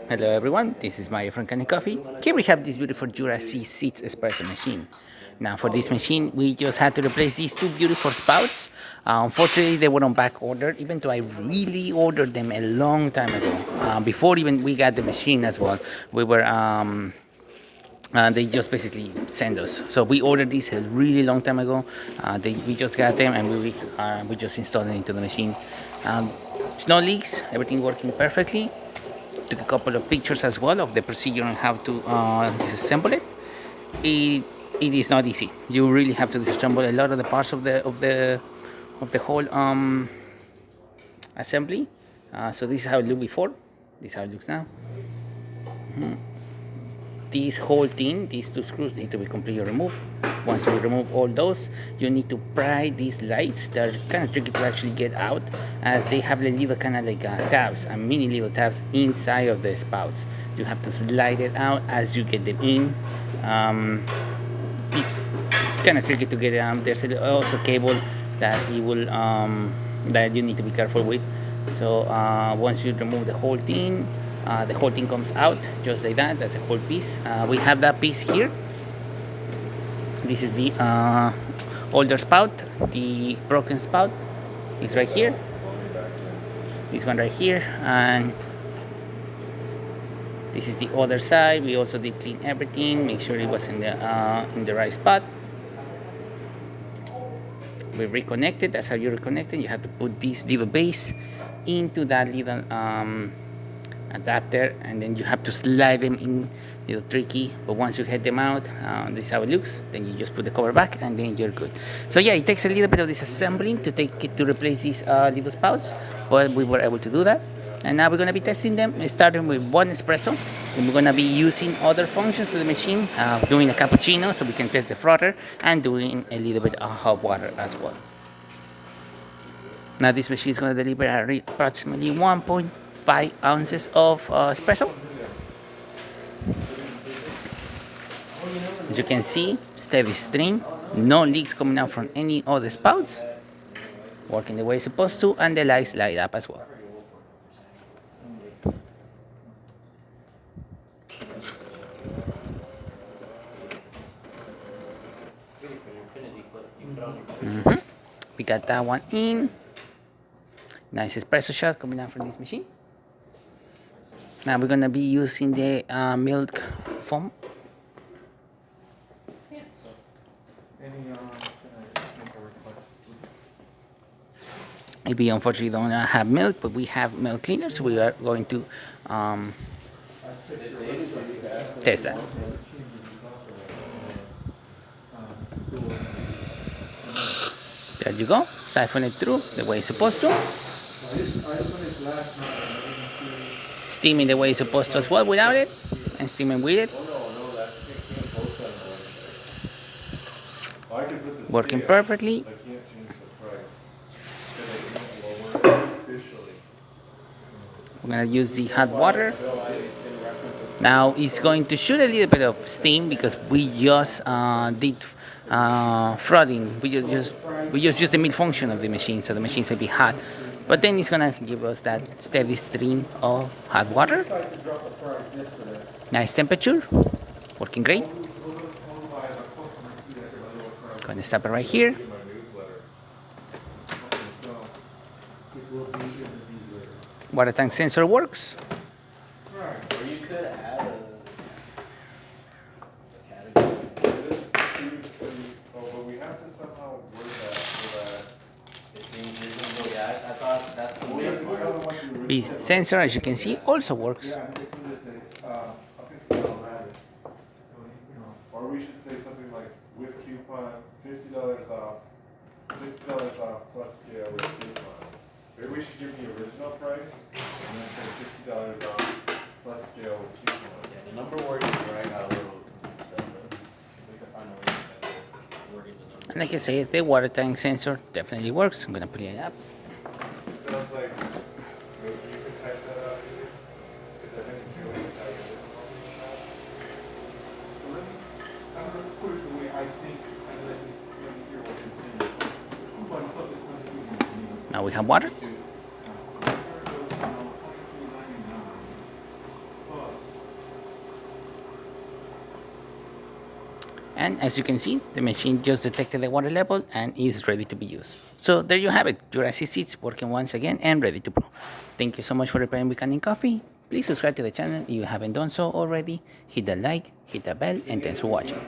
Hello everyone, this is Mario from Kanen Coffee. Here we have this beautiful Jura C6 espresso machine. Now for this machine, we just had to replace these two beautiful spouts. Unfortunately, they were on back order, even though I really ordered them a long time ago. Before even we got the machine as well, we were they just basically send us. So we ordered these a really long time ago. We just got them and we just installed them into the machine. No leaks, everything working perfectly. Took a couple of pictures as well of the procedure on how to disassemble it. It is not easy. You really have to disassemble a lot of the parts of the whole assembly. So this is how it looked before. This is how it looks now. This whole thing, these two screws need to be completely removed. Once you remove all those, you need to pry these lights. They're kind of tricky to actually get out, as they have little kind of like tabs, and mini little tabs inside of the spouts. You have to slide it out as you get them in. It's kind of tricky to get it out. There's also a cable that it will that you need to be careful with. So once you remove the whole thing comes out just like that. That's a whole piece. We have that piece here. This is the older spout. The broken spout is right here. This one right here, and this is the other side. We also did clean everything, make sure it was in the right spot. We reconnected. That's how you reconnect it. You have to put this little base into that little adapter, and then you have to slide them in. A little tricky, but once you get them out, this is how it looks. Then you just put the cover back and then you're good. So yeah, it takes a little bit of disassembling to replace these little spouts, but we were able to do that. And now we're going to be testing them, starting with one espresso, and we're going to be using other functions of the machine, doing a cappuccino so we can test the frother, and doing a little bit of hot water as well. Now this machine is going to deliver approximately 1.5 ounces of espresso. As you can see, steady stream, no leaks coming out from any of the spouts, working the way it's supposed to, and the lights light up as well. We got that one in. Nice espresso shot coming out from this machine. Now we're gonna be using the milk foam. We unfortunately don't have milk, but we have milk cleaners, so we are going to test that. There you go. Siphon it through the way it's supposed to. Steaming the way it's supposed to as well without it, and steaming with it. Working perfectly. We're gonna use the hot water. Now it's going to shoot a little bit of steam because we just did frothing. We just use the mid function of the machine, so the machine's gonna be hot. But then it's gonna give us that steady stream of hot water. Nice temperature, working great. Gonna stop it right here. Water tank sensor works. The sensor, as you can see, also works. Or we should say something like, with coupon, $50 off, $50 off plus scale with coupon. Maybe we should give the original price and then say $50 off plus scale with coupon. Yeah, the number wording where I got a little confused, but we can find a way to get the wording the number. And like I say, the water tank sensor definitely works. I'm gonna put it up. Sounds like, maybe you could type that out here, because I think Julie can type it. I'm going to put it the way I think, and let me hear what you think. Coupon stuff is confusing to me. Now we have water. And as you can see, the machine just detected the water level and is ready to be used. So there you have it, Jura seats working once again and ready to brew. Thank you so much for repairing with Kanen Coffee. Please subscribe to the channel if you haven't done so already. Hit the like, hit the bell, and thanks for watching.